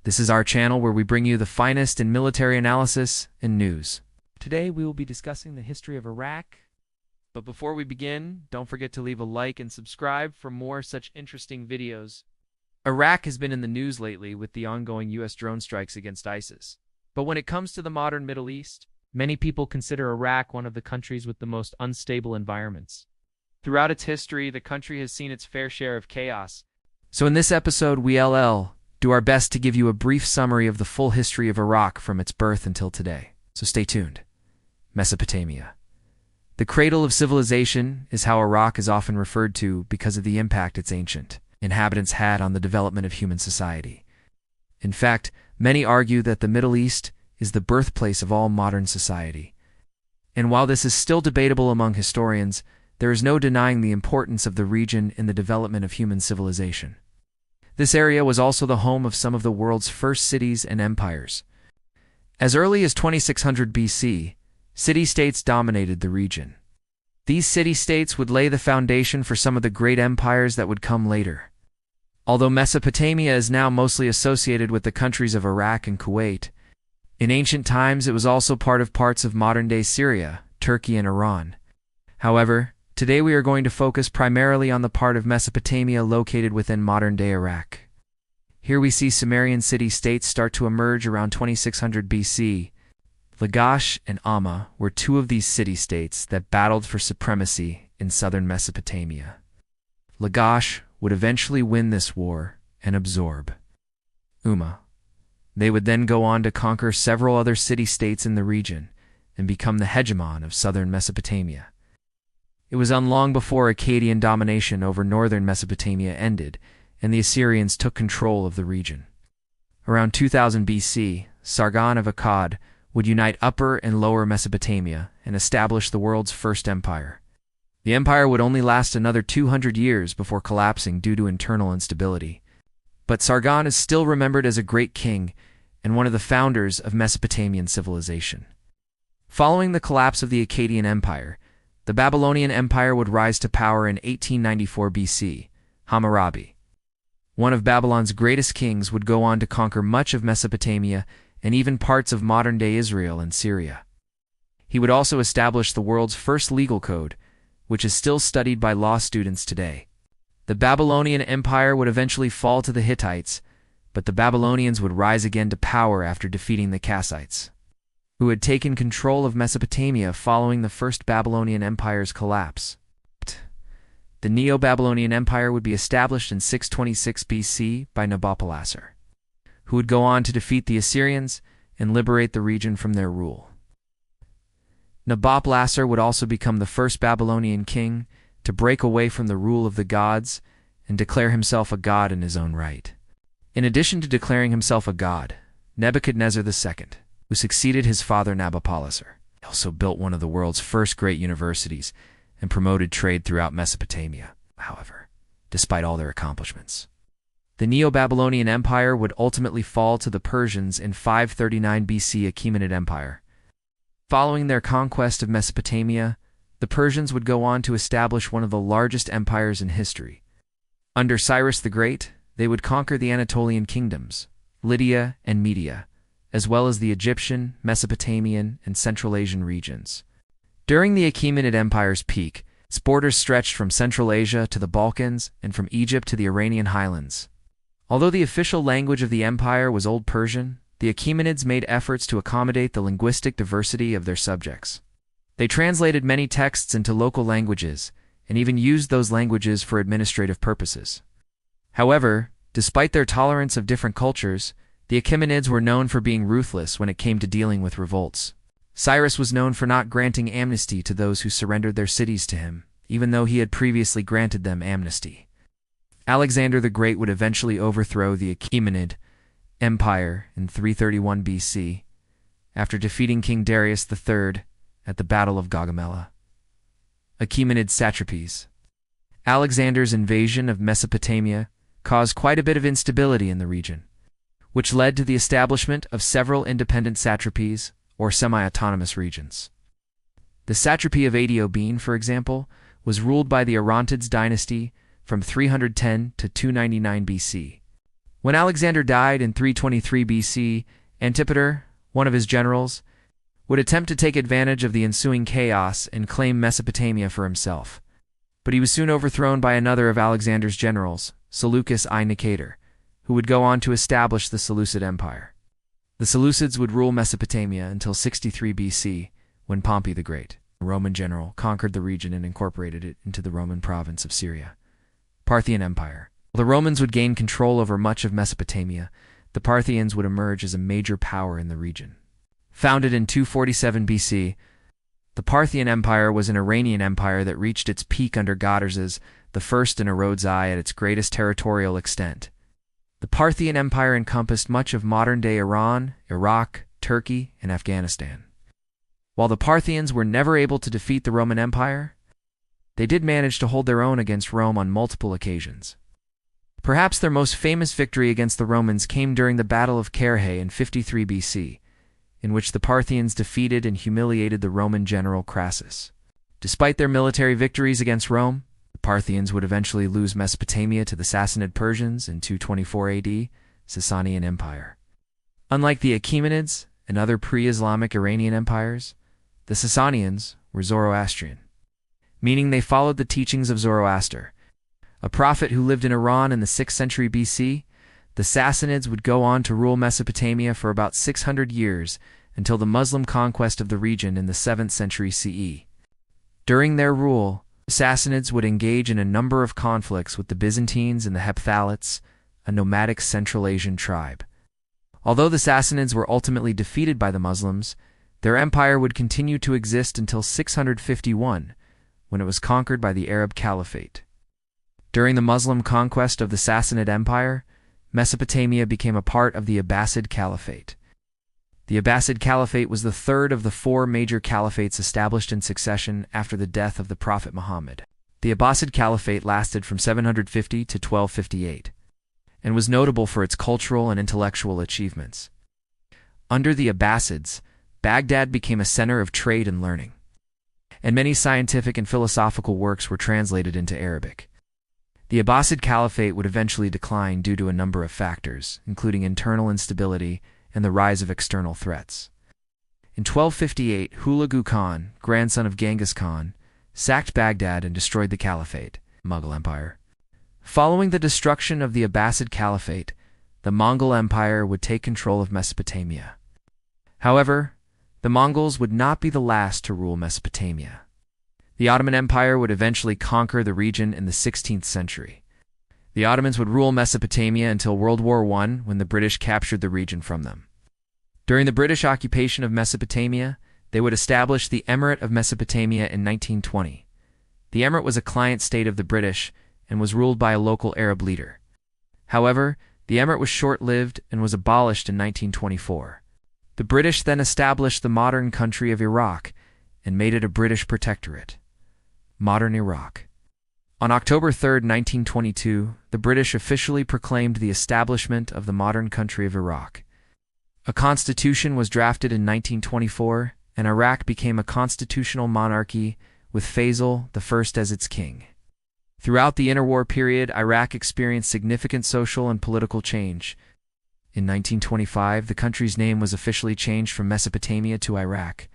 This is our channel where we bring you the finest in military analysis and news. Today we will be discussing the history of Iraq. But before we begin, don't forget to leave a like and subscribe for more such interesting videos. Iraq has been in the news lately with the ongoing U.S. drone strikes against ISIS. But when it comes to the modern Middle East, many people consider Iraq one of the countries with the most unstable environments. Throughout its history, the country has seen its fair share of chaos. So in this episode, we'll do our best to give you a brief summary of the full history of Iraq from its birth until today. So stay tuned. Mesopotamia. The cradle of civilization is how Iraq is often referred to because of the impact its ancient inhabitants had on the development of human society. In fact, many argue that the Middle East is the birthplace of all modern society. And while this is still debatable among historians, there is no denying the importance of the region in the development of human civilization. This area was also the home of some of the world's first cities and empires. As early as 2600 BC, city-states dominated the region. These city-states would lay the foundation for some of the great empires that would come later. Although Mesopotamia is now mostly associated with the countries of Iraq and Kuwait, in ancient times it was also part of parts of modern-day Syria, Turkey, and Iran. However, today we are going to focus primarily on the part of Mesopotamia located within modern-day Iraq. Here we see Sumerian city-states start to emerge around 2600 BC. Lagash and Amma were two of these city-states that battled for supremacy in southern Mesopotamia. Lagash would eventually win this war and absorb Umma. They would then go on to conquer several other city-states in the region and become the hegemon of southern Mesopotamia. It was long before Akkadian domination over northern Mesopotamia ended, and the Assyrians took control of the region. Around 2000 BC, Sargon of Akkad would unite Upper and Lower Mesopotamia and establish the world's first empire. The empire would only last another 200 years before collapsing due to internal instability. But Sargon is still remembered as a great king and one of the founders of Mesopotamian civilization. Following the collapse of the Akkadian Empire, the Babylonian Empire would rise to power in 1894 BC. Hammurabi, one of Babylon's greatest kings, would go on to conquer much of Mesopotamia and even parts of modern-day Israel and Syria. He would also establish the world's first legal code, which is still studied by law students today. The Babylonian Empire would eventually fall to the Hittites, but the Babylonians would rise again to power after defeating the Kassites, who had taken control of Mesopotamia following the First Babylonian Empire's collapse. The Neo-Babylonian Empire would be established in 626 BC by Nabopolassar, who would go on to defeat the Assyrians and liberate the region from their rule. Nabopolassar would also become the first Babylonian king to break away from the rule of the gods and declare himself a god in his own right. In addition to declaring himself a god, Nebuchadnezzar II, who succeeded his father Nabopolassar, also built one of the world's first great universities and promoted trade throughout Mesopotamia. However, despite all their accomplishments, the Neo-Babylonian Empire would ultimately fall to the Persians in 539 BC Achaemenid Empire. Following their conquest of Mesopotamia, the Persians would go on to establish one of the largest empires in history. Under Cyrus the Great, they would conquer the Anatolian kingdoms, Lydia and Media, as well as the Egyptian, Mesopotamian, and Central Asian regions. During the Achaemenid Empire's peak, its borders stretched from Central Asia to the Balkans and from Egypt to the Iranian highlands. Although the official language of the empire was Old Persian, the Achaemenids made efforts to accommodate the linguistic diversity of their subjects. They translated many texts into local languages and even used those languages for administrative purposes. However, despite their tolerance of different cultures, the Achaemenids were known for being ruthless when it came to dealing with revolts. Cyrus was known for not granting amnesty to those who surrendered their cities to him, even though he had previously granted them amnesty. Alexander the Great would eventually overthrow the Achaemenid Empire in 331 BC, after defeating King Darius III at the Battle of Gaugamela. Achaemenid satrapies. Alexander's invasion of Mesopotamia caused quite a bit of instability in the region, which led to the establishment of several independent satrapies or semi-autonomous regions. The satrapy of Aethiopia, for example, was ruled by the Orontids dynasty from 310 to 299 BC. When Alexander died in 323 BC, Antipater, one of his generals, would attempt to take advantage of the ensuing chaos and claim Mesopotamia for himself. But he was soon overthrown by another of Alexander's generals, Seleucus I Nicator, who would go on to establish the Seleucid Empire. The Seleucids would rule Mesopotamia until 63 BC, when Pompey the Great, a Roman general, conquered the region and incorporated it into the Roman province of Syria. Parthian Empire. While the Romans would gain control over much of Mesopotamia, the Parthians would emerge as a major power in the region. Founded in 247 BC, the Parthian Empire was an Iranian empire that reached its peak under Gadarzes I in Orodzi at its greatest territorial extent. The Parthian Empire encompassed much of modern-day Iran, Iraq, Turkey, and Afghanistan. While the Parthians were never able to defeat the Roman Empire, they did manage to hold their own against Rome on multiple occasions. Perhaps their most famous victory against the Romans came during the Battle of Carrhae in 53 BC, in which the Parthians defeated and humiliated the Roman general Crassus. Despite their military victories against Rome, the Parthians would eventually lose Mesopotamia to the Sassanid Persians in 224 AD, Sasanian Empire. Unlike the Achaemenids and other pre-Islamic Iranian empires, the Sasanians were Zoroastrian, meaning they followed the teachings of Zoroaster, a prophet who lived in Iran in the 6th century BC. The Sassanids would go on to rule Mesopotamia for about 600 years until the Muslim conquest of the region in the 7th century CE. During their rule, the Sassanids would engage in a number of conflicts with the Byzantines and the Hephthalites, a nomadic Central Asian tribe. Although the Sassanids were ultimately defeated by the Muslims, their empire would continue to exist until 651, when it was conquered by the Arab Caliphate. During the Muslim conquest of the Sassanid Empire, Mesopotamia became a part of the Abbasid Caliphate. The Abbasid Caliphate was the third of the four major caliphates established in succession after the death of the Prophet Muhammad. The Abbasid Caliphate lasted from 750 to 1258, and was notable for its cultural and intellectual achievements. Under the Abbasids, Baghdad became a center of trade and learning, and many scientific and philosophical works were translated into Arabic. The Abbasid Caliphate would eventually decline due to a number of factors, including internal instability and the rise of external threats. In 1258, Hulagu Khan, grandson of Genghis Khan, sacked Baghdad and destroyed the Caliphate, Mughal Empire. Following the destruction of the Abbasid Caliphate, the Mongol Empire would take control of Mesopotamia. However, the Mongols would not be the last to rule Mesopotamia. The Ottoman Empire would eventually conquer the region in the 16th century. The Ottomans would rule Mesopotamia until World War I, when the British captured the region from them. During the British occupation of Mesopotamia, they would establish the Emirate of Mesopotamia in 1920. The Emirate was a client state of the British and was ruled by a local Arab leader. However, the Emirate was short-lived and was abolished in 1924. The British then established the modern country of Iraq and made it a British protectorate. Modern Iraq. On October 3, 1922, the British officially proclaimed the establishment of the modern country of Iraq. A constitution was drafted in 1924, and Iraq became a constitutional monarchy with Faisal I as its king. Throughout the interwar period, Iraq experienced significant social and political change. In 1925, the country's name was officially changed from Mesopotamia to Iraq.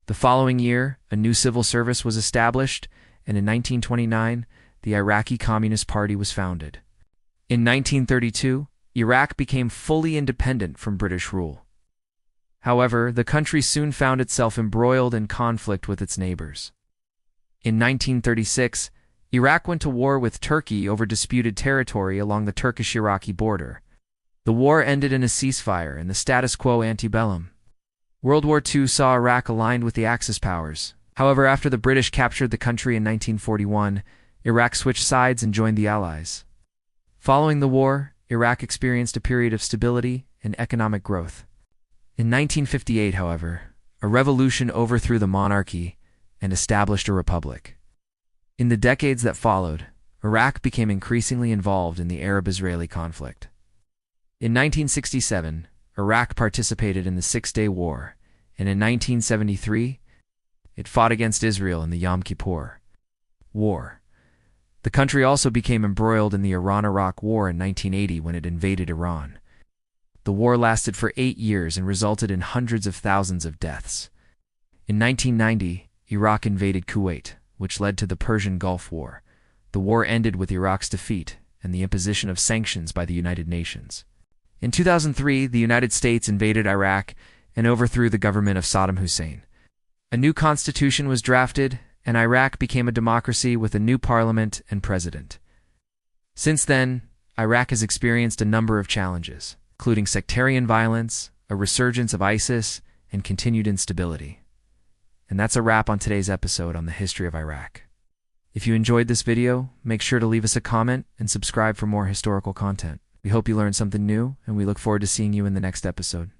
The following year, a new civil service was established, and in 1929, the Iraqi Communist Party was founded. In 1932, Iraq became fully independent from British rule. However, the country soon found itself embroiled in conflict with its neighbors. In 1936, Iraq went to war with Turkey over disputed territory along the Turkish-Iraqi border. The war ended in a ceasefire and the status quo ante bellum. World War II saw Iraq aligned with the Axis powers. However, after the British captured the country in 1941, Iraq switched sides and joined the Allies. Following the war, Iraq experienced a period of stability and economic growth. In 1958, however, a revolution overthrew the monarchy and established a republic. In the decades that followed, Iraq became increasingly involved in the Arab-Israeli conflict. In 1967, Iraq participated in the Six-Day War, and in 1973, it fought against Israel in the Yom Kippur War. The country also became embroiled in the Iran-Iraq War in 1980 when it invaded Iran. The war lasted for 8 years and resulted in hundreds of thousands of deaths. In 1990, Iraq invaded Kuwait, which led to the Persian Gulf War. The war ended with Iraq's defeat and the imposition of sanctions by the United Nations. In 2003, the United States invaded Iraq and overthrew the government of Saddam Hussein. A new constitution was drafted, and Iraq became a democracy with a new parliament and president. Since then, Iraq has experienced a number of challenges, including sectarian violence, a resurgence of ISIS, and continued instability. And that's a wrap on today's episode on the history of Iraq. If you enjoyed this video, make sure to leave us a comment and subscribe for more historical content. We hope you learned something new, and we look forward to seeing you in the next episode.